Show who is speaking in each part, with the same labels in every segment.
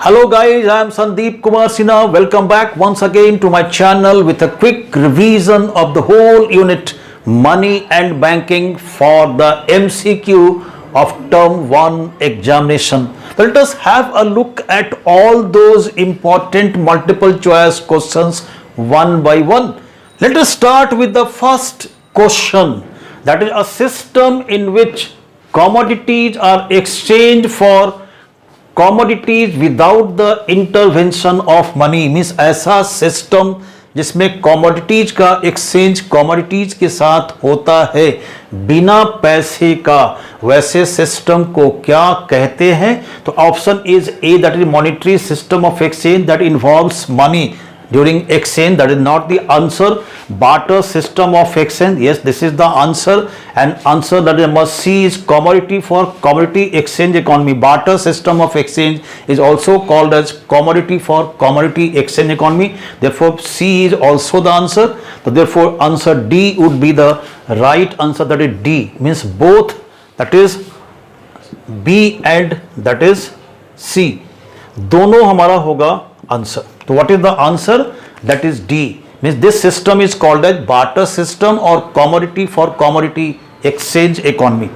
Speaker 1: Hello guys, I am Sandeep Kumar Sinha. Welcome back once again to my channel with a quick revision of the whole unit Money and Banking for the MCQ of Term 1 examination. Let us have a look at all those important multiple choice questions one by one. Let us start with the first question, that is a system in which commodities are exchanged for commodities without the intervention of money means ऐसा system जिसमें commodities का exchange commodities के साथ होता है बिना पैसे का, वैसे सिस्टम को क्या कहते हैं? तो option is a, that is monetary system of exchange that involves money during exchange. That is not the answer. Barter system of exchange, yes, this is the answer. And answer that is must see is commodity for commodity exchange economy. Barter system of exchange is also called as commodity for commodity exchange economy. Therefore C is also the answer. So therefore answer D would be the right answer. That is D, means both, that is B and that is C, दोनों हमारा होगा answer. So what is the answer? That is D, means this system is called as barter system or commodity for commodity exchange economy.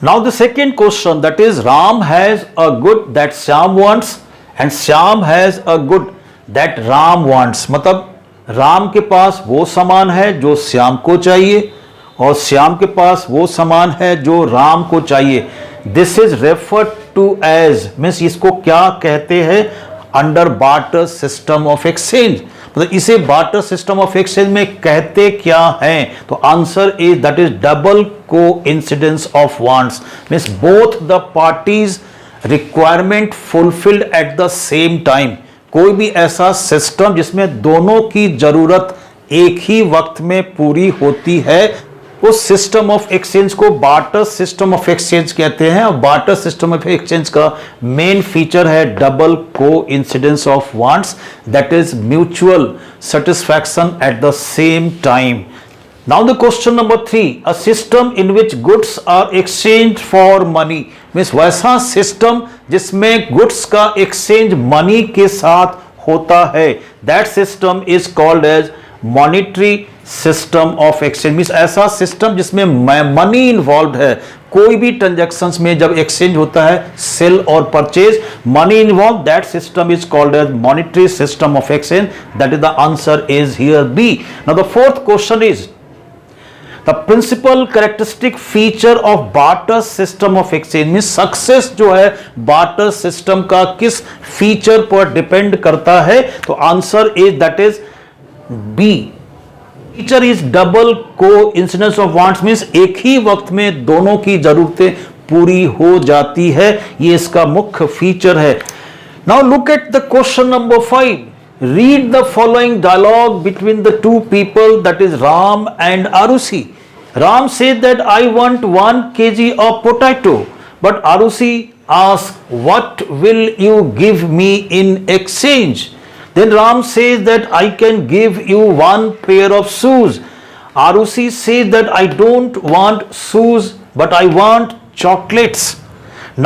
Speaker 1: Now the second question, that is Ram has a good that Shyam wants and Shyam has a good that Ram wants. मतलब राम के पास वो सामान है जो श्याम को चाहिए और श्याम के पास वो सामान है जो राम को चाहिए. This is referred to as, means इसको क्या कहते हैं? Under barter system of exchange. मतलब इसे बार्टर सिस्टम ऑफ एक्सचेंज में कहते क्या हैं? तो answer is that is double coincidence of wants, means both the parties requirement fulfilled at the same time. कोई भी ऐसा सिस्टम जिसमें दोनों की जरूरत एक ही वक्त में पूरी होती है, उस सिस्टम ऑफ एक्सचेंज को बार्टर सिस्टम ऑफ एक्सचेंज कहते हैं. और बार्टर सिस्टम ऑफ एक्सचेंज का मेन फीचर है double coincidence of wants, that is mutual satisfaction at the same time. Now the question number 3, a system in which goods are exchange for money, means वैसा system जिसमें goods का exchange money के साथ होता है, that system is called as monetary system of exchange. Means ऐसा system जिसमें money involve है. कोई भी ट्रांजैक्शंस में जब एक्सचेंज होता है, सेल और purchase, money involve, that system is called as monetary system of exchange. That is the answer is here B. Now the fourth question is the principal characteristic feature of barter system of exchange. Means success जो है barter system का किस feature पर depend करता है? तो answer is that is B, feature is double coincidence of wants, means एक ही वक्त में दोनों की जरूरतें पूरी हो जाती है. ये इसका मुख्य फीचर है. Now look at the question number 5. Read the following dialogue between the two people, that is Ram and Arushi. Ram said that I want 1 kg of potato, but Arushi asked what will you give me in exchange? Then Ram says that I can give you 1 pair of shoes. Arushi says that I don't want shoes but I want chocolates.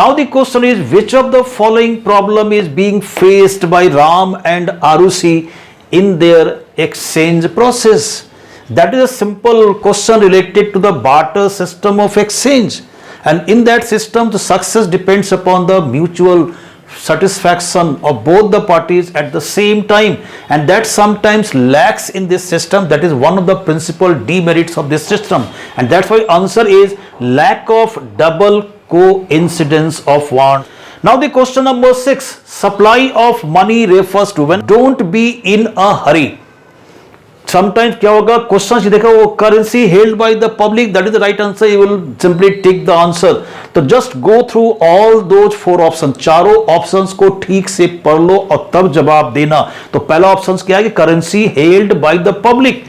Speaker 1: Now the question is, which of the following problem is being faced by Ram and Arushi in their exchange process? That is a simple question related to the barter system of exchange. And in that system, the success depends upon the mutual satisfaction of both the parties at the same time, and that sometimes lacks in this system. That is one of the principal demerits of this system, and that's why answer is lack of double coincidence of want. Now the question number 6, supply of money refers to when don't be in a hurry. Sometimes क्या होगा, question देखा वो currency held by the public, that is the right answer. You will simply take the answer. तो just go through all those 4 option, चारों options को ठीक से पढ़ लो और तब जवाब देना. तो पहला ऑप्शन क्या है कि currency held by the public.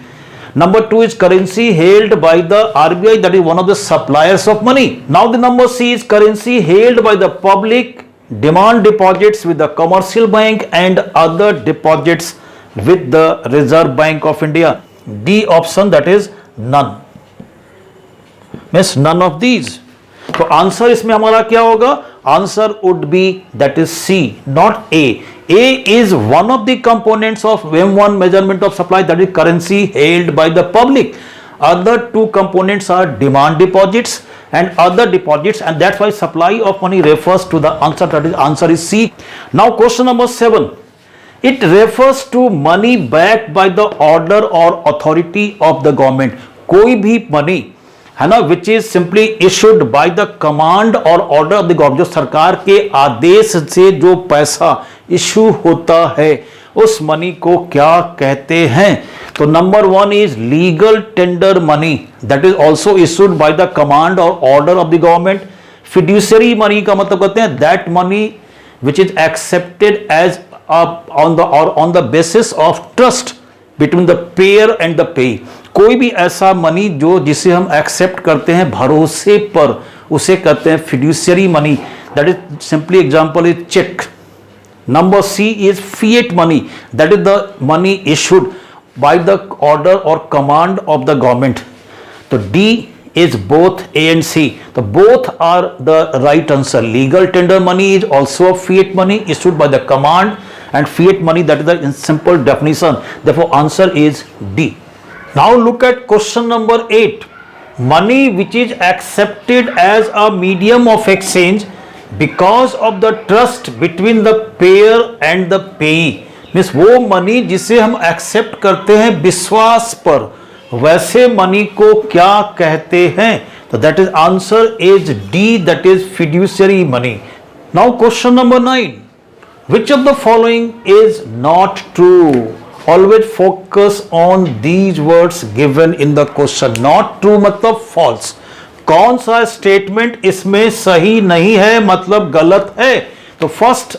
Speaker 1: Number 2 is currency held by the RBI, that is one of the suppliers of money. Now the number C is currency held by the public, demand deposits with the commercial bank and other deposits with the Reserve Bank of India. D option, that is none, means none of these. तो answer इसमें हमारा क्या होगा? Answer would be that is C, not A. A is one of the components of M1 measurement of supply, that is currency held by the public. Other two components are demand deposits and other deposits, and that's why supply of money refers to the answer, that is answer is C. Now question number 7. It refers to money backed by the order or authority of the government. कोई भी money है ना, which is simply issued by the command और order of the government, जो सरकार के आदेश से जो पैसा इशू होता है उस मनी को क्या कहते हैं? तो number 1 is legal tender money, that is also issued by the command और order of the government. Fiduciary money का मतलब कहते हैं that money which is accepted as on the basis of trust between the payer and the payee. कोई भी ऐसा money जो जिसे हम एक्सेप्ट करते हैं भरोसे पर, उसे कहते हैं fiduciary money. That is simply example is cheque. Number C is fiat money, that is the money issued by the order और कमांड ऑफ द गवर्नमेंट. तो D is both A and C. So both are the right answer. Legal tender money is also fiat money issued by the command, and fiat money, that is the in simple definition. Therefore answer is D. Now look at question number 8. Money which is accepted as a medium of exchange because of the trust between the payer and the payee. Means वो money जिसे हम accept करते हैं विश्वास पर, वैसे money को क्या कहते हैं? तो that is answer is D, that is fiduciary money. Now question number 9. Which of the following is not true? Always focus on these words given in the question. Not true मतलब false. कौन सा statement इसमें सही नहीं है मतलब गलत है? तो first,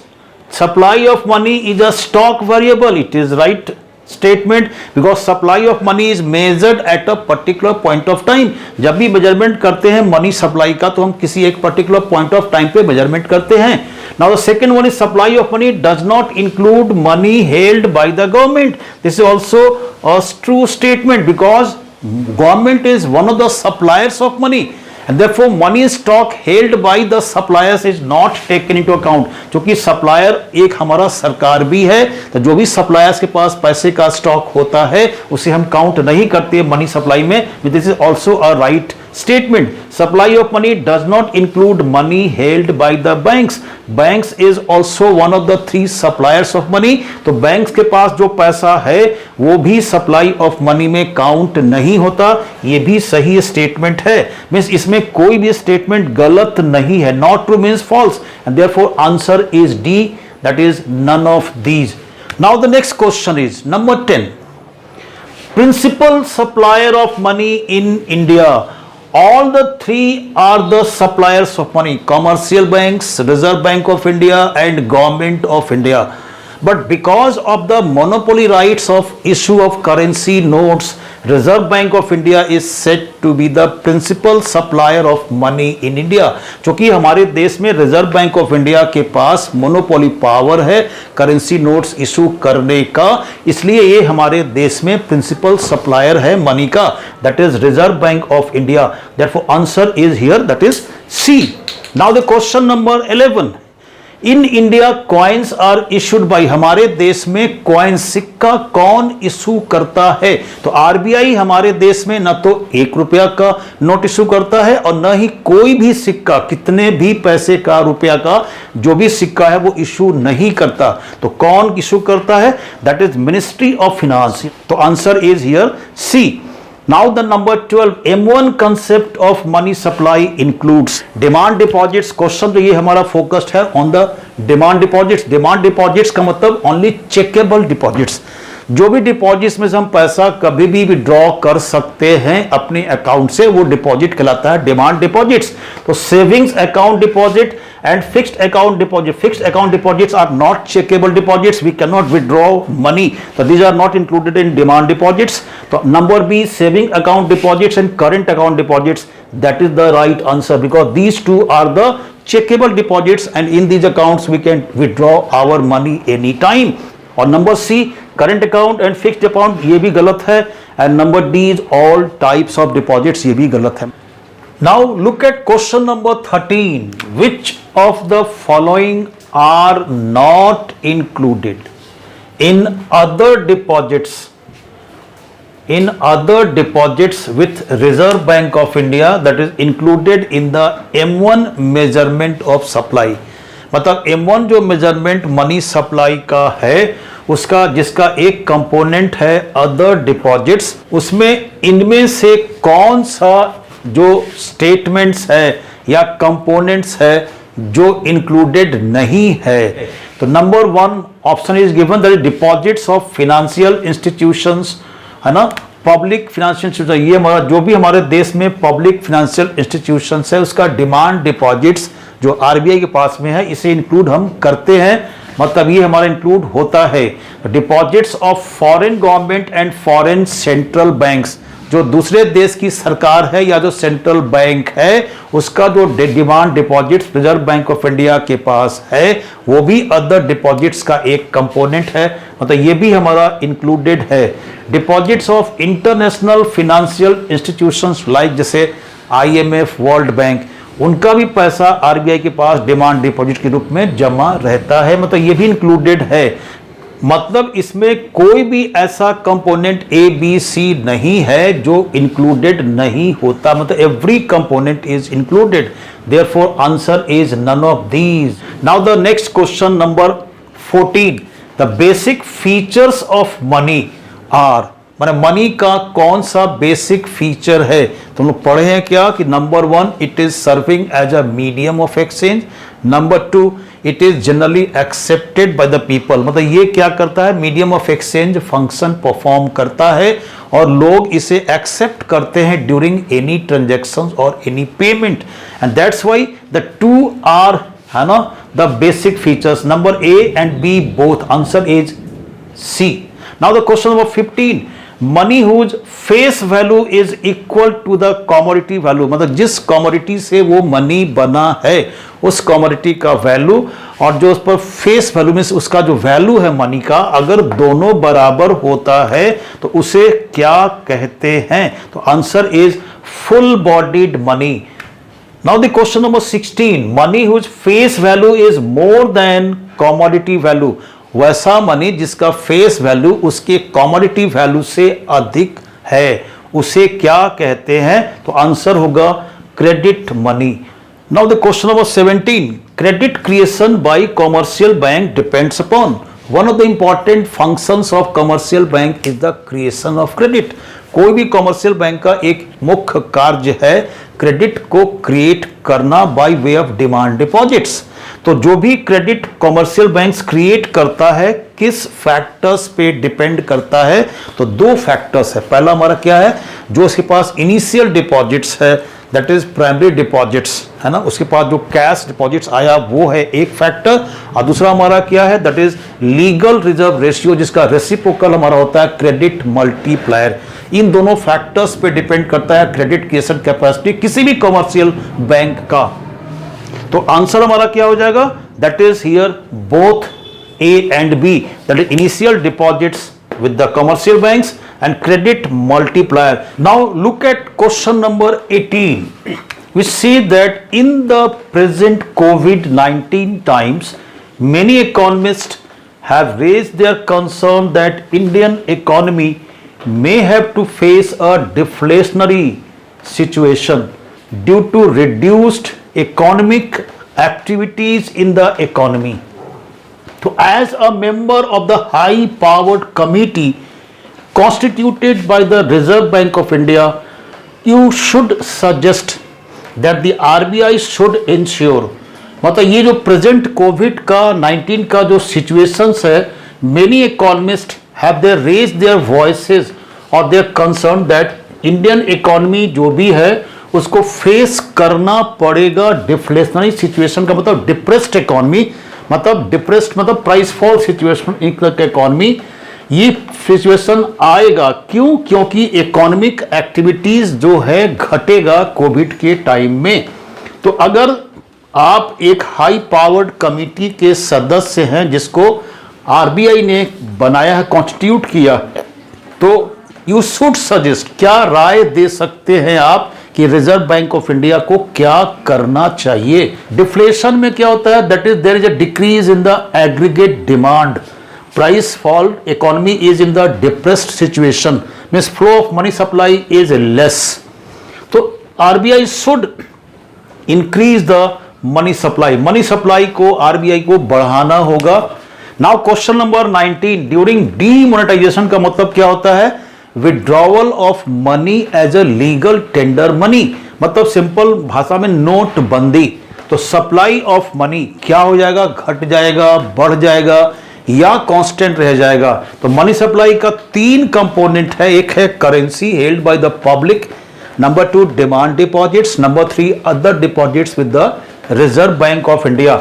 Speaker 1: supply of money is a stock variable. It is right statement because supply of money is measured at a particular point of time. जब भी मेजरमेंट करते हैं मनी सप्लाई का तो हम किसी एक पर्टिकुलर पॉइंट ऑफ टाइम पे मेजरमेंट करते हैं. Now the second one is supply of money does not include money held by the government. This is also a true statement because government is one of the suppliers of money, and therefore money stock held by the suppliers is not taken into account. क्योंकि supplier एक हमारा सरकार भी है, तो जो भी suppliers के पास पैसे का स्टॉक होता है उसे हम काउंट नहीं करते मनी सप्लाई में. This is also a right statement. Supply of money does not include money held by the banks. Banks is also one of the 3 suppliers of money. तो बैंक्स के पास जो पैसा है वो भी सप्लाई ऑफ मनी में count नहीं होता. ये भी सही स्टेटमेंट है. मींस इसमें कोई भी स्टेटमेंट गलत नहीं है. Not true means false, and therefore answer is D, that is none of these. Now the next question is number 10. Principal supplier of money in India. All the 3 are the suppliers of money: commercial banks, Reserve Bank of India, and Government of India. But because of the monopoly rights of issue of currency notes, Reserve Bank of India is said to be the principal supplier of money in India. क्योंकि हमारे देश में reserve Bank of India के पास monopoly power है currency notes issue करने का, इसलिए ये हमारे देश में प्रिंसिपल सप्लायर है मनी का. That is Reserve Bank of India. Therefore answer is here, that is C. Now the question number 11. In India coins are issued by. हमारे देश में कॉइन सिक्का कौन इशू करता है? तो आरबीआई हमारे देश में न तो 1 रुपया का नोट इशू करता है और न ही कोई भी सिक्का, कितने भी पैसे का, रुपया का जो भी सिक्का है वो इशू नहीं करता. तो कौन इशू करता है? That is ministry of finance. तो answer is here C. Now the number 12, M1 concept of money supply includes demand deposits. Question तो ये हमारा फोकस्ड है on the demand deposits. Demand deposits का मतलब ओनली चेकेबल डिपॉजिट्स. जो भी deposits में से हम पैसा कभी भी विड्रॉ कर सकते हैं अपने अकाउंट से, वो डिपॉजिट कहलाता है डिमांड डिपॉजिट्स. तो savings account deposit and fixed account deposit. Fixed account deposits are not checkable deposits. We cannot withdraw money. So these are not included in demand deposits. So number B, saving account deposits and current account deposits. That is the right answer because these two are the checkable deposits and in these accounts we can withdraw our money anytime. और number C, current account and fixed account, ये भी गलत है. And number D is all types of deposits, ये भी गलत है. Now look at question number 13. Which of the following are not included in other deposits? In other deposits with Reserve Bank of India, that is included in the M1 measurement of supply. मतलब M1 जो measurement money supply का है उसका, जिसका एक component है other deposits, उसमें इनमें से कौन सा जो स्टेटमेंट्स है या कंपोनेंट्स है जो इंक्लूडेड नहीं है? तो number 1 option is given, that is deposits of financial institutions, है ना, पब्लिक फाइनेंशियल इंस्टीट्यूशन। ये हमारा जो भी हमारे देश में पब्लिक फाइनेंशियल इंस्टीट्यूशंस है उसका डिमांड डिपॉजिट्स जो आरबीआई के पास में है इसे इंक्लूड हम करते हैं, मतलब ये हमारा इंक्लूड होता है। Deposits of foreign government and foreign central banks, जो दूसरे देश की सरकार है या जो सेंट्रल बैंक है उसका जो demand deposits reserve Bank of India के पास है वो भी अदर डिपॉजिट्स का एक कंपोनेंट है, मतलब ये भी हमारा इंक्लूडेड है। Deposits of international financial institutions like जैसे आईएमएफ, वर्ल्ड बैंक, उनका भी पैसा आरबीआई के पास डिमांड डिपॉजिट के रूप में जमा रहता है, मतलब ये भी इंक्लूडेड है। मतलब इसमें कोई भी ऐसा कंपोनेंट ए बी सी नहीं है जो इंक्लूडेड नहीं होता, मतलब every component is included, therefore answer is none of these. Now the next question number 14, the basic features of money are, माने मनी का कौन सा बेसिक फीचर है? तो हम लोग पढ़े हैं क्या कि number 1 it is serving as a medium of exchange, number 2 it is generally accepted by the people, मतलब ये क्या करता है, medium of exchange function perform करता है और लोग इसे एक्सेप्ट करते हैं ड्यूरिंग एनी ट्रांजैक्शंस और any payment, and that's why the two are, है ना, the basic features, number A and B both, answer is C. Now the question number 15, money whose face value is equal to the commodity value, मतलब जिस commodity से वो money बना है उस commodity का वैल्यू और जो उस पर फेस वैल्यू में उसका जो वैल्यू है मनी का, अगर दोनों बराबर होता है तो उसे क्या कहते हैं? तो answer is full bodied money. Now the question number 16, money whose face value is more than commodity value, वैसा मनी जिसका फेस वैल्यू उसके कमोडिटी वैल्यू से अधिक है उसे क्या कहते हैं? तो आंसर होगा credit money. Now the question number 17, credit creation bye commercial bank depends upon, one of the important functions of commercial bank is the creation of credit. कोई भी कमर्शियल बैंक का एक मुख्य कार्य है क्रेडिट को क्रिएट करना bye way of demand deposits. तो जो भी क्रेडिट कमर्शियल बैंक्स क्रिएट करता है किस फैक्टर्स पे डिपेंड करता है? तो 2 फैक्टर्स है। पहला हमारा क्या है, जो उसके पास इनिशियल डिपॉजिट्स है दैट इज प्राइमरी डिपॉजिट्स, है ना, उसके पास जो कैश डिपॉजिट्स आया वो है एक फैक्टर, और दूसरा हमारा क्या है, that is legal reserve ratio, जिसका रेसिप्रोकल हमारा होता है क्रेडिट मल्टीप्लायर। इन दोनों फैक्टर्स पे डिपेंड करता है क्रेडिट क्रिएशन कैपेसिटी किसी भी कमर्शियल बैंक का। तो आंसर हमारा क्या हो जाएगा, that is here both A and B, that is initial deposits with the commercial banks and credit multiplier. Now look at question number 18. We see that in the present COVID-19 times, many economists have raised their concern that Indian economy may have to face a deflationary situation due to reduced economic activities in the economy. So as a member of the high powered committee constituted by the Reserve Bank of India, you should suggest that the RBI should ensure, मतलब ये जो present Covid का 19 का जो situations है, many economists have their raise their voices और their concern that Indian economy जो भी है उसको फेस करना पड़ेगा डिफ्लेशनरी सिचुएशन का, मतलब डिप्रेस्ड इकोनॉमी, मतलब डिप्रेस्ड मतलब प्राइस फॉल सिचुएशन इकोनॉमी, ये सिचुएशन आएगा। क्यों? क्योंकि इकोनॉमिक एक्टिविटीज जो है घटेगा कोविड के टाइम में। तो अगर आप एक हाई पावर्ड कमिटी के सदस्य हैं जिसको आरबीआई ने बनाया है, कॉन्स्टिट्यूट किया है, तो यू शुड सजेस्ट, क्या राय दे सकते हैं आप कि रिजर्व बैंक ऑफ इंडिया को क्या करना चाहिए। डिफ्लेशन में क्या होता है, that is there is a decrease in the aggregate demand, price fall, economy is in the depressed situation, means flow of money supply is less. तो RBI should increase the money supply को RBI को बढ़ाना होगा। Now question number 19, during demonetization का मतलब क्या होता है, withdrawal of money as a legal tender money, मतलब सिंपल भाषा में नोटबंदी। तो सप्लाई ऑफ मनी क्या हो जाएगा, घट जाएगा, बढ़ जाएगा या कांस्टेंट रह जाएगा। तो मनी सप्लाई का 3 कंपोनेंट है, एक है currency held by the public, number 2 demand deposits, number 3 other deposits with the Reserve Bank of India.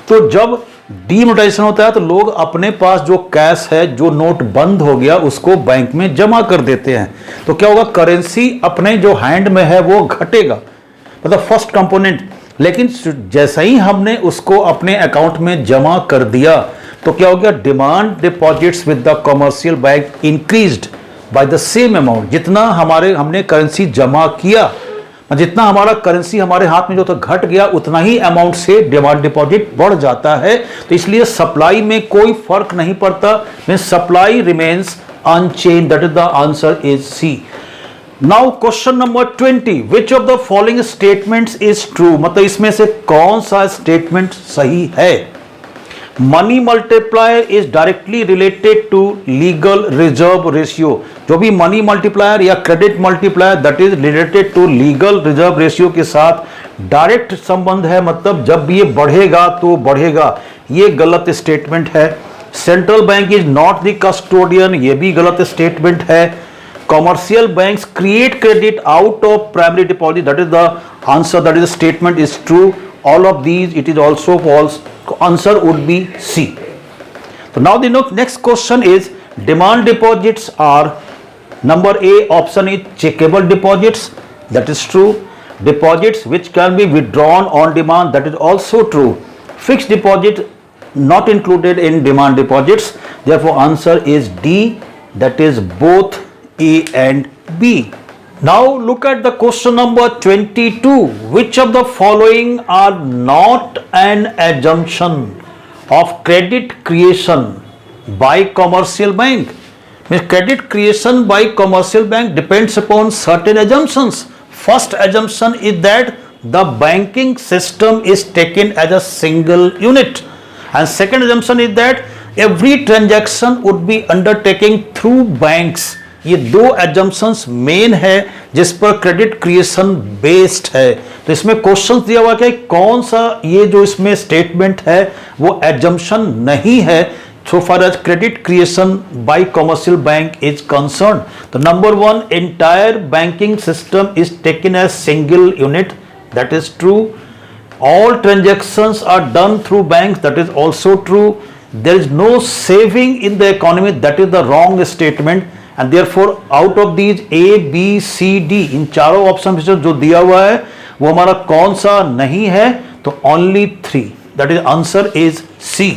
Speaker 1: तो जब डीमोनेटाइजेशन होता है तो लोग अपने पास जो कैश है, जो नोट बंद हो गया, उसको बैंक में जमा कर देते हैं। तो क्या होगा, करेंसी अपने जो हैंड में है वो घटेगा, मतलब फर्स्ट कंपोनेंट। लेकिन जैसे ही हमने उसको अपने अकाउंट में जमा कर दिया तो क्या हो गया, demand deposits with the commercial bank increased by the same amount. जितना हमने करेंसी जमा किया, जितना हमारा करेंसी हमारे हाथ में जो था घट गया, उतना ही अमाउंट से डिमांड डिपॉजिट बढ़ जाता है। तो इसलिए सप्लाई में कोई फर्क नहीं पड़ता, means supply remains unchange, that is the answer is C. Now question number 20, which of the following statements is true, मतलब इसमें से कौन सा स्टेटमेंट सही है। Money multiplier is directly related to legal reserve ratio, जो भी मनी मल्टीप्लायर या credit multiplier that is related to legal reserve ratio के साथ डायरेक्ट संबंध है, मतलब जब ये बढ़ेगा तो बढ़ेगा, ये गलत स्टेटमेंट है। Central bank is not the custodian, ये भी गलत स्टेटमेंट है। Commercial banks create credit out of primary deposit, that is the answer, that is statement is true. All of these it is also false. Answer would be C. So now the next question is, demand deposits are, number A option is checkable deposits, that is true. Deposits which can be withdrawn on demand, that is also true. Fixed deposit not included in demand deposits, therefore answer is D, that is both A and B. Now look at the question number 22. Which of the following are not an assumption of credit creation by commercial bank? Means credit creation by commercial bank depends upon certain assumptions. First assumption is that the banking system is taken as a single unit, and second assumption is that every transaction would be undertaken through banks. ये 2 assumptions main है जिस पर credit creation based है। तो इसमें question दिया हुआ है कौन सा ये जो इसमें स्टेटमेंट है वो एजम्पशन नहीं है so far as credit creation by commercial bank is concerned. तो number 1, entire banking system is taken as single unit, that is true. All transactions are done through banks, that is also true. There is no saving in the economy, that is the wrong statement. And therefore out of these A, B, C, D, इन चारों option में जो दिया हुआ है वो हमारा कौन सा नहीं है, तो only 3, that is answer is C.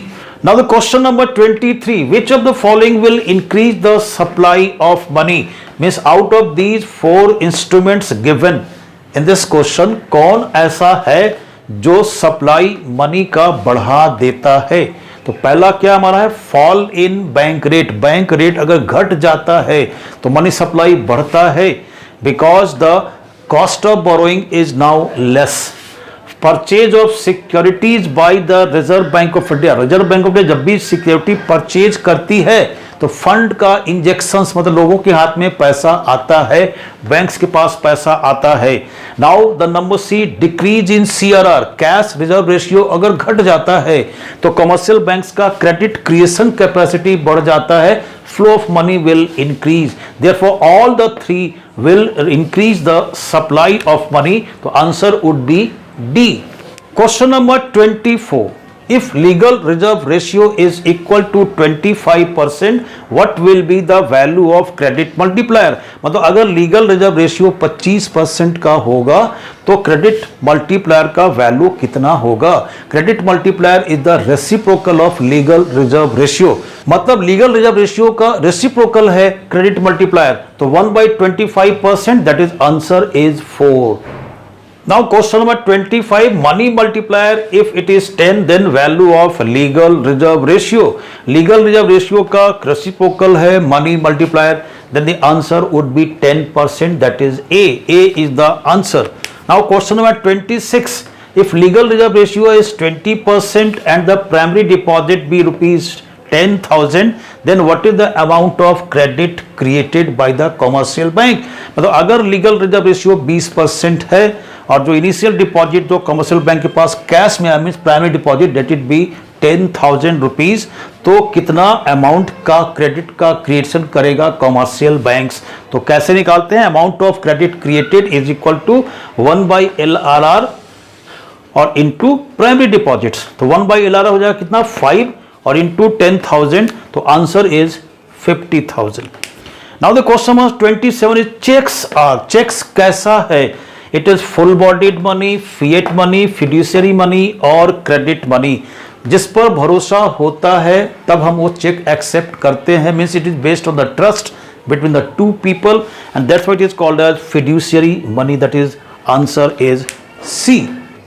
Speaker 1: Now the question number 23, which of the following will increase the supply of money, means out of these 4 instruments given in this question कौन ऐसा है जो सप्लाई मनी का बढ़ा देता है। तो पहला क्या हमारा है, fall in bank rate, bank rate अगर घट जाता है तो मनी सप्लाई बढ़ता है, because the cost of borrowing is now less. Purchase of securities by the Reserve Bank of India, reserve Bank of India जब भी सिक्योरिटी परचेज करती है तो फंड का इंजेक्शंस, मतलब लोगों के हाथ में पैसा आता है, बैंक्स के पास पैसा आता है। Now the number C, decrease in CRR, cash reserve ratio अगर घट जाता है तो कमर्शियल बैंक्स का क्रेडिट क्रिएशन कैपेसिटी बढ़ जाता है, flow of money will increase, therefore all the 3 will increase the supply of money. तो answer would be D. Question number 24, if legal reserve ratio is equal to 25%, what will be the value of credit multiplier? मतलब अगर legal reserve ratio 25% का होगा तो credit multiplier का value कितना होगा? Credit multiplier is the reciprocal of legal reserve ratio, मतलब legal reserve ratio का रेसिप्रोकल है क्रेडिट मल्टीप्लायर, तो 1/25%, that is answer is 4. Now question number 25, money multiplier if it is 10 then value of legal reserve ratio. Legal reserve ratio का reciprocal है money multiplier, then the answer would be 10%, that is A. A is the answer. Now question number 26, if legal reserve ratio is 20% and the primary deposit be rupees 10,000, then what is the amount of credit created by the commercial bank? मतलब अगर legal reserve ratio 20% है और जो initial deposit जो commercial bank के पास cash में means primary deposit that it be 10,000 rupees, तो कितना अमाउंट का क्रेडिट का क्रिएशन करेगा कमर्शियल बैंक्स? तो कैसे निकालते हैं? Amount of credit created is equal to 1/LRR और इनटू प्राइमरी डिपॉजिट्स, तो 1/LRR हो जाएगा कितना 5 और इनटू 10,000, तो answer is 50,000. Now the question number 27 is cheques are. Cheques कैसा है? It is full bodied money, fiat money, fiduciary money और क्रेडिट मनी. जिस पर भरोसा होता है तब हम वो चेक एक्सेप्ट करते हैं, means it is based on the trust between the two people and that's what it is called as fiduciary money, that is answer is C.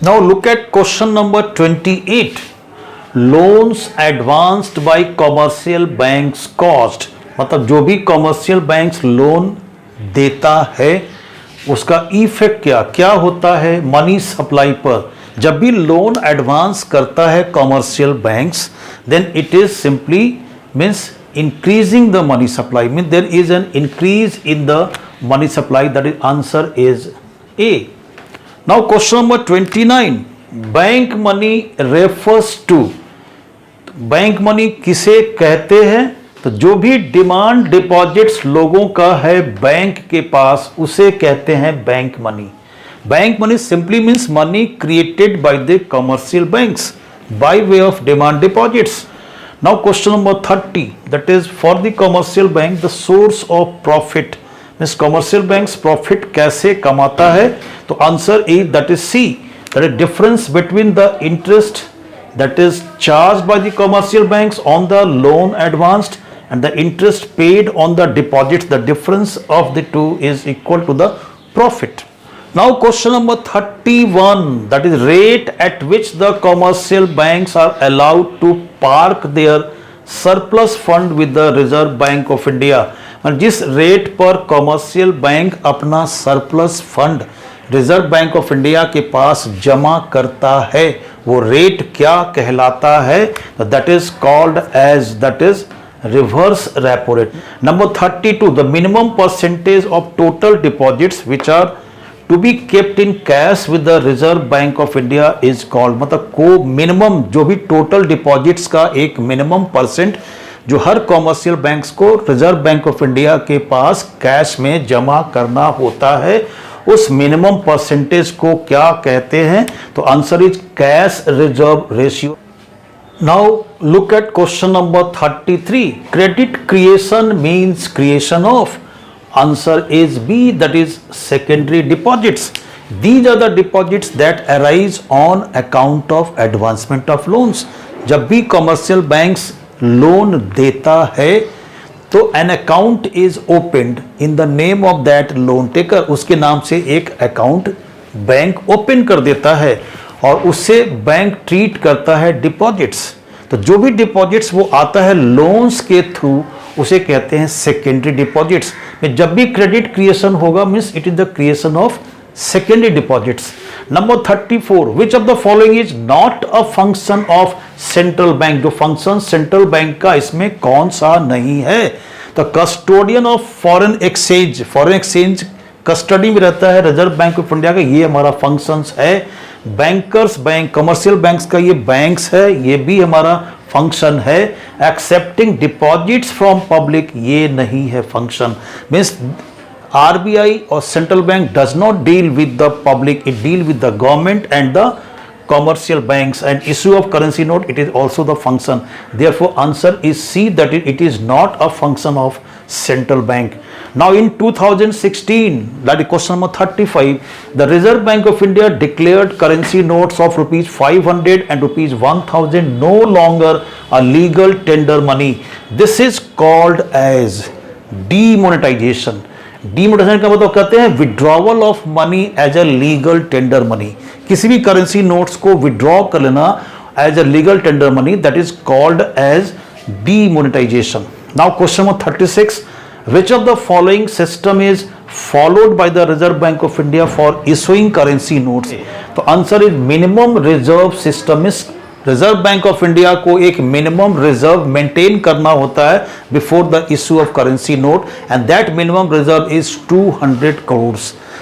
Speaker 1: Now look at question number 28, loans advanced by commercial banks cost. मतलब जो भी commercial banks loan देता है उसका effect क्या होता है money supply पर? जब भी लोन एडवांस करता है commercial banks, then it is simply means increasing the money supply, mean there is an increase in the money supply, that is answer is A. Now question number 29, bank money refers to. Bank money किसे कहते हैं? तो जो भी demand deposits लोगों का है bank के पास उसे कहते हैं bank money. Bank money simply means money created by the commercial banks by way of demand deposits. Now question number 30, that is for the commercial bank the source of profit, means commercial banks profit कैसे कमाता है? तो answer is that is C, that is difference between the interest that is charged by the commercial banks on the loan advanced and the interest paid on the deposits. The difference of the two is equal to the profit. Now question number 31, that is rate at which the commercial banks are allowed to park their surplus fund with the Reserve Bank of India. जिस rate पर commercial bank अपना surplus fund reserve Bank of India के पास जमा करता है वो rate क्या कहलाता है? That is called as that is reverse repo rate. Number 32, the minimum percentage of total deposits which are to be kept in cash with the Reserve Bank of India is called. मतलब को minimum जो भी total deposits का एक minimum percent जो हर commercial banks को reserve Bank of India के पास कैश में जमा करना होता है उस मिनिमम परसेंटेज को क्या कहते हैं? तो answer is cash reserve ratio. Now look at question number 33, credit creation means creation of. Answer is B, that is secondary deposits. These are the deposits that arise on account of advancement of loans. जब भी commercial banks loan देता है तो an account is opened in the name of that loan taker. उसके नाम से एक account bank open कर देता है और उससे बैंक ट्रीट करता है डिपॉजिट्स. तो जो भी डिपॉजिट्स वो आता है लोन्स के थ्रू उसे कहते हैं सेकेंडरी डिपॉजिट्स. जब भी क्रेडिट क्रिएशन होगा means it is the creation of secondary deposits. Number 34, which of the following is not a function of central bank? जो फंक्शन सेंट्रल बैंक का इसमें कौन सा नहीं है? तो custodian of foreign exchange custody में रहता है रिजर्व बैंक ऑफ इंडिया का, ये हमारा फंक्शंस है. बैंकर्स बैंक कमर्शियल बैंक्स का ये बैंक्स है, ये भी हमारा फंक्शन है. एक्सेप्टिंग डिपॉजिट्स फ्रॉम पब्लिक ये नहीं है function. Means RBI or central bank does not deal with the public, it deal with the government and the commercial banks and issue of currency note, it is also the function. Therefore answer is C, that it is not a function of central bank. Now in 2016, that is question number 35, the Reserve Bank of India declared currency notes of rupees 500 and rupees 1000 no longer a legal tender money. This is called as demonetization. Demonetization का मतलब कहते हैं withdrawal of money as a legal tender money. किसी भी currency notes को withdraw कर लेना as a legal tender money, that is called as demonetization. Now question number 36, which of the following system is followed by the Reserve Bank of India for issuing currency notes. तो answer is minimum reserve system. इज Reserve Bank of India को एक minimum reserve maintain करना होता है before the issue of currency note, and that minimum reserve is 200 crore,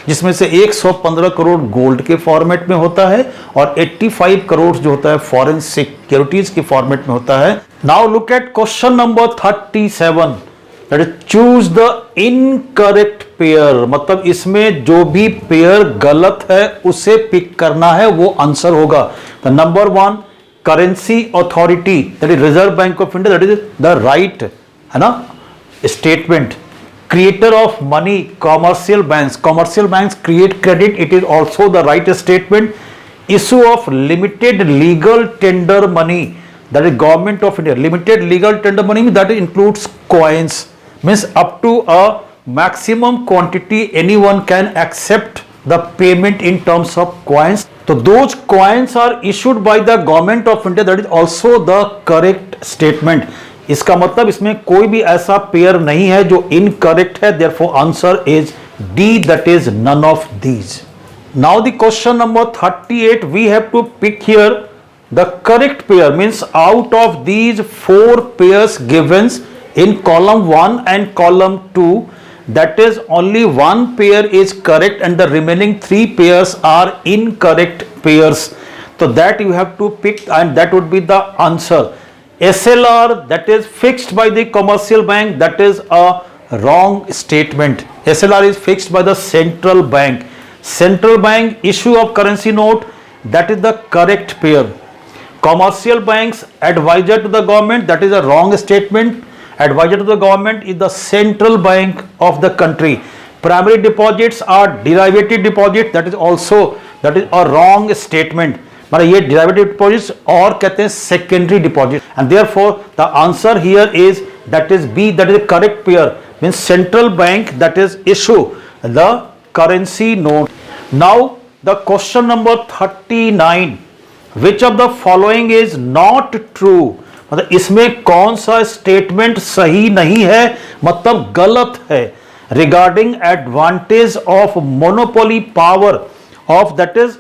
Speaker 1: जिसमें से 115 crore gold के फॉर्मेट में होता है और 85 करोड़ जो होता है फॉरेन सिक्योरिटीज के फॉर्मेट में होता है. Now look at question number 37, that is choose the incorrect pair. मतलब इसमें जो भी पेयर गलत है उसे पिक करना है, वो आंसर होगा. The number 1, currency authority, that is Reserve Bank of India, that is the right, है ना, statement. Creator of money, commercial banks create credit, it is also the right statement. Issue of limited legal tender money, that is Government of India. Limited legal tender money that includes coins, means up to a maximum quantity anyone can accept the payment in terms of coins. So those coins are issued by the government of India, that is also the correct statement. इसका मतलब इसमें कोई भी ऐसा pair नहीं है जो incorrect है. therefore answer is D, that is none of these. Now the question number 38, we have to pick here the correct pair, means out of these 4 pairs given in column 1 and column 2, that is only one pair is correct and the remaining 3 pairs are incorrect pairs. So that you have to pick, and that would be the answer. SLR, that is fixed by the commercial bank, that is a wrong statement. SLR is fixed by the central bank. Central bank issue of currency note, that is the correct pair. Commercial banks advisor to the government, that is a wrong statement. Advisor to the government is the central bank of the country. Primary deposits are derivative deposit, that is also a wrong statement. मतलब ये derivative deposits और कहते हैं secondary deposit, and therefore the answer here is that is B, that is the correct pair, means central bank that is issue the currency note. Now the question number 39, which of the following is not true. मतलब इसमें कौन सा statement सही नहीं है, मतलब गलत है. Regarding advantage of monopoly power of, that is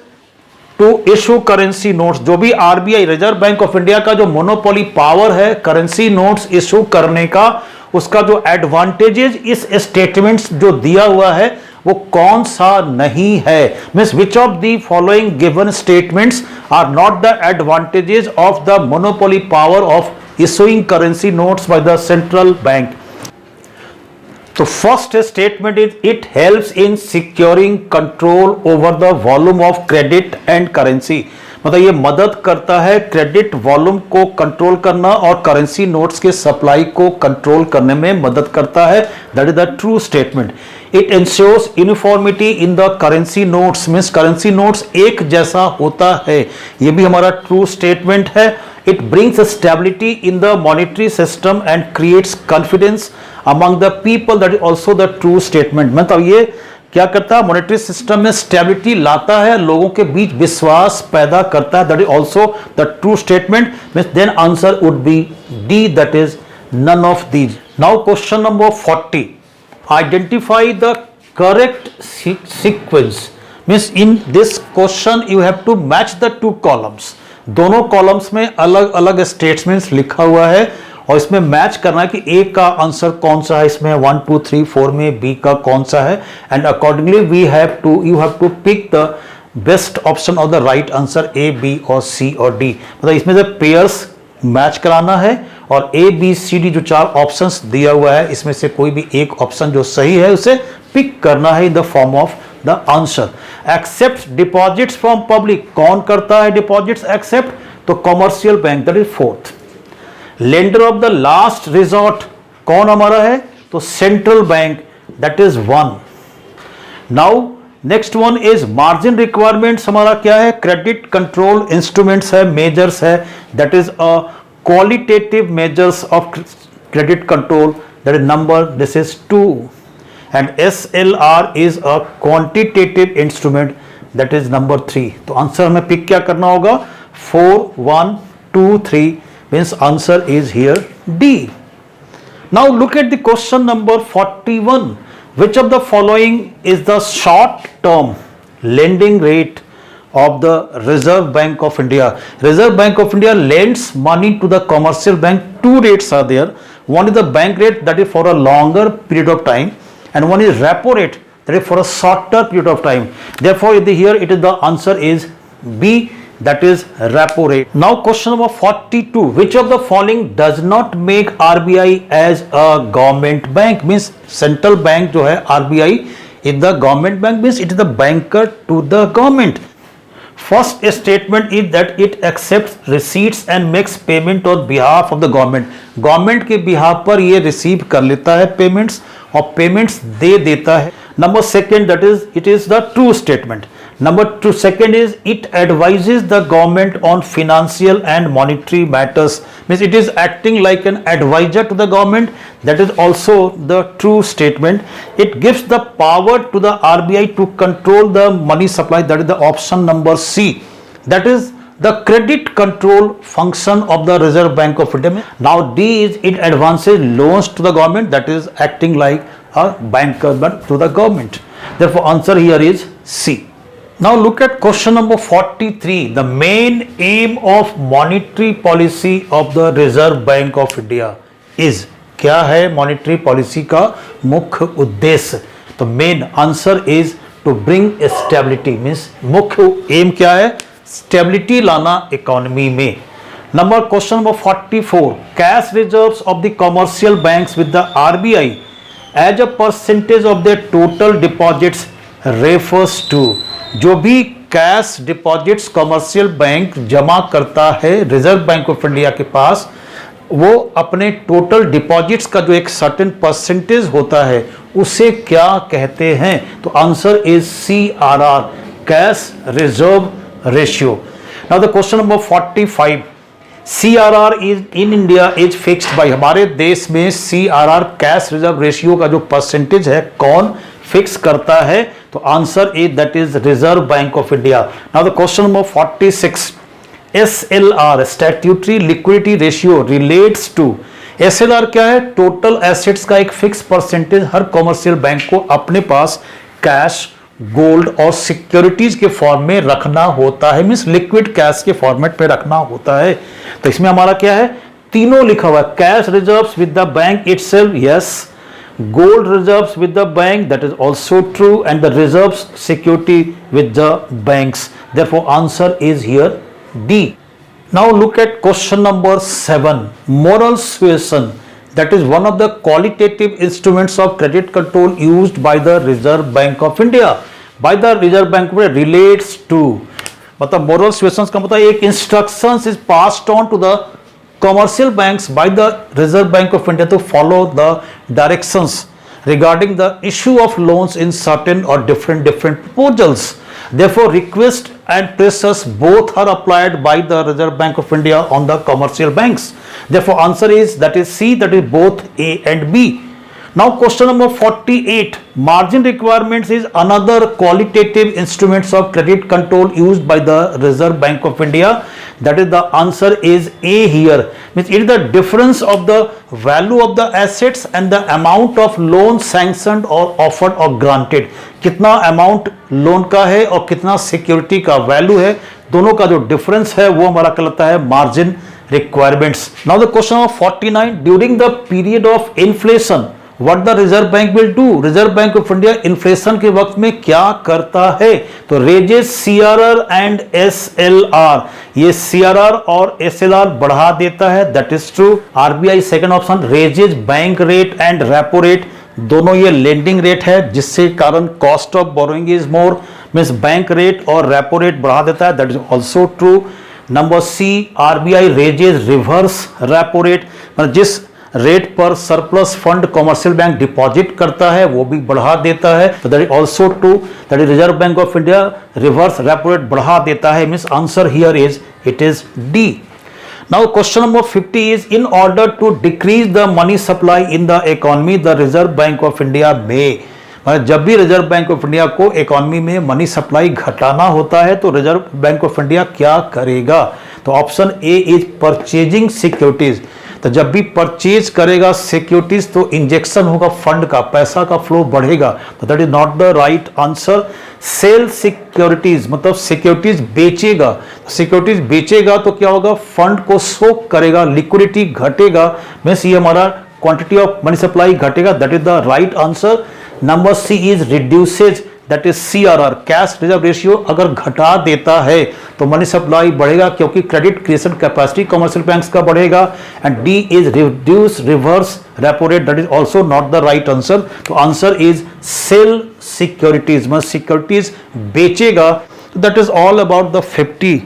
Speaker 1: to issue currency notes. जो भी RBI, Reserve Bank of India का जो मोनोपोली पावर है करेंसी नोट्स इशू करने का, उसका जो एडवांटेजेस इस स्टेटमेंट्स जो दिया हुआ है वो कौन सा नहीं है. Means which of the following given statements are not the advantages of the monopoly power of issuing currency notes by the central bank. तो first statement is it helps in securing control over the volume of credit and currency. मतलब ये मदद करता है credit volume को control करना और currency notes के सप्लाई को कंट्रोल करने में मदद करता है. That is the true statement. It ensures uniformity in the currency notes, means currency notes एक जैसा होता है, ये भी हमारा ट्रू स्टेटमेंट है. It brings stability in the monetary system and creates confidence among the people, that is also the true statement. मतलब ये क्या करता है, मॉनेटरी सिस्टम में स्टेबिलिटी लाता है, लोगों के बीच विश्वास पैदा करता है. That is also the true statement. Means then answer would be D, that is none of these. Now question number 40, identify the correct sequence. Means in this question you have to match the 2 columns. दोनों columns में अलग अलग statements लिखा हुआ है और इसमें match करना है कि ए का आंसर कौन सा है, इसमें 1 2 3 4 में बी का कौन सा है, and accordingly you have to pick the best option of the right answer, A B और सी और डी. मतलब इसमें से पेयर्स मैच कराना है और ए बी सी डी जो 4 ऑप्शंस दिया हुआ है इसमें से कोई भी एक ऑप्शन जो सही है उसे पिक करना है in the form of the answer. Accept deposits from public, कौन करता है डिपॉजिट्स एक्सेप्ट? तो commercial bank, that is fourth. Lender of the last resort कौन हमारा है? तो central bank, that is 1। Now next one is margin requirements, हमारा क्या है? क्रेडिट कंट्रोल इंस्ट्रूमेंट्स है, मेजर्स है, that is a qualitative measures of credit control, that is number, this is 2। And SLR is a quantitative instrument, that is number 3। तो answer हमें pick क्या करना होगा? 4, 1, 2, 3 means answer is here D. Now look at the question number 41. Which of the following is the short term lending rate of the Reserve Bank of India? Reserve Bank of India lends money to the commercial bank. Two rates are there. One is the bank rate, that is for a longer period of time, and one is repo rate, that is for a shorter period of time. Therefore here it is, the answer is B, that is repo rate. Now question number 42. Which of the following does not make RBI as a government bank? Means central bank जो है RBI is the government bank, means it is the banker to the government. First statement is that it accepts receipts and makes payment on behalf of the government. Government के behalf पर ये receive कर लेता है payments और payments दे देता है. Number second, that is it is the true statement. Number 2, second is it advises the government on financial and monetary matters, means it is acting like an advisor to the government, that is also the true statement. It gives the power to the RBI to control the money supply, that is the option number C, that is the credit control function of the Reserve Bank of India. Now D is it advances loans to the government, that is acting like a banker but to the government. Therefore answer here is C. Now look at question number 43. The main aim of monetary policy of the Reserve Bank of India is, क्या है monetary policy का मुख्य उद्देश्य? तो main answer is to bring stability, means मुख्य aim क्या है? Stability लाना economy में. Question number 44. Cash reserves of the commercial banks with the RBI as a percentage of their total deposits refers to, जो भी कैश डिपॉजिट्स कमर्शियल बैंक जमा करता है रिजर्व बैंक ऑफ इंडिया के पास, वो अपने टोटल डिपॉजिट्स का जो एक सर्टेन परसेंटेज होता है उसे क्या कहते हैं? तो answer is CRR, cash reserve ratio. Now the question number 45. CRR is in India is fixed by, हमारे देश में CRR कैश रिजर्व रेशियो का जो परसेंटेज है कौन फिक्स करता है? तो answer is that is Reserve Bank of India. Now the question number 46. SLR statutory liquidity ratio relates to, SLR क्या है? टोटल एसेट्स का एक फिक्स परसेंटेज हर कॉमर्शियल बैंक को अपने पास कैश, गोल्ड और सिक्योरिटीज के फॉर्म में रखना होता है, मींस लिक्विड कैश के फॉर्मेट पे रखना होता है. तो इसमें हमारा क्या है? तीनों लिखा हुआ है. Cash reserves with the bank itself, yes. Gold reserves with the bank, that is also true, and the reserves security with the banks. Therefore answer is here D. Now look at question number 7. Moral suasion, that is one of the qualitative instruments of credit control used by the Reserve Bank of India. By the Reserve Bank of India relates to, मतलब moral suasion का मतलब एक instructions is passed on to the commercial banks by the Reserve Bank of India to follow the directions regarding the issue of loans in certain or different proposals. Therefore request and pressures both are applied by the Reserve Bank of India on the commercial banks. Therefore answer is, that is C, that is both A and B. Now question number 48. Margin requirements is another qualitative instruments of credit control used by the Reserve Bank of India. That is the answer is A here. Means it is the difference of the value of the assets and the amount of loan sanctioned or offered or granted. कितना amount loan का है और कितना security का value है, दोनों का जो डिफरेंस है वो हमारा कहलाता है margin requirements. Now the question of 49. During the period of inflation what the Reserve bank will do? Reserve Bank of India inflation के वक्त में क्या करता है? तो रेजेस CRR एंड SLR, ये CRR और SLR बढ़ा देता है, that is true. RBI second option, raises bank rate and repo rate, दोनों ये लेंडिंग रेट है जिससे कारण cost of borrowing is more, means bank rate और रेपो रेट बढ़ा देता है, that is also true. Number C, RBI raises reverse repo rate, मतलब जिस रेट पर surplus fund commercial bank deposit करता है वो भी बढ़ा देता है, तो that is also true, that is Reserve Bank of India reverse repo rate बढ़ा देता है, means answer here is it is D. Now question number 50 is, in order to decrease the money supply in the economy, the Reserve Bank of India may, मतलब जब भी reserve Bank of India को economy में money supply घटाना होता है तो reserve Bank of India क्या करेगा? तो option A is purchasing securities. तो जब भी परचेज करेगा सिक्योरिटीज तो इंजेक्शन होगा फंड का, पैसा का फ्लो बढ़ेगा, तो that is not the right answer. Sell securities मतलब सिक्योरिटीज बेचेगा, सिक्योरिटीज बेचेगा तो क्या होगा? फंड को सोक करेगा, लिक्विडिटी घटेगा, मीन्स ये हमारा क्वांटिटी ऑफ मनी सप्लाई घटेगा, that is the right answer. Number C is reduces, that is CRR, cash reserve ratio अगर घटा देता है तो मनी सप्लाई बढ़ेगा क्योंकि credit creation capacity commercial banks का बढ़ेगा। And D is reduce reverse repo rate, that is also not the right answer. तो आंसर इज सेल सिक्योरिटीज, मतलब सिक्योरिटीज बेचेगा। तो that is all about the 50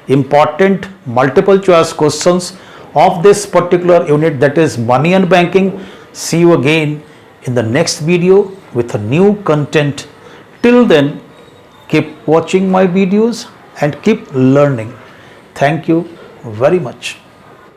Speaker 1: important multiple choice questions of this particular unit, that is money and banking. See you again in the next video with a new content. Till then, keep watching my videos and keep learning. Thank you very much.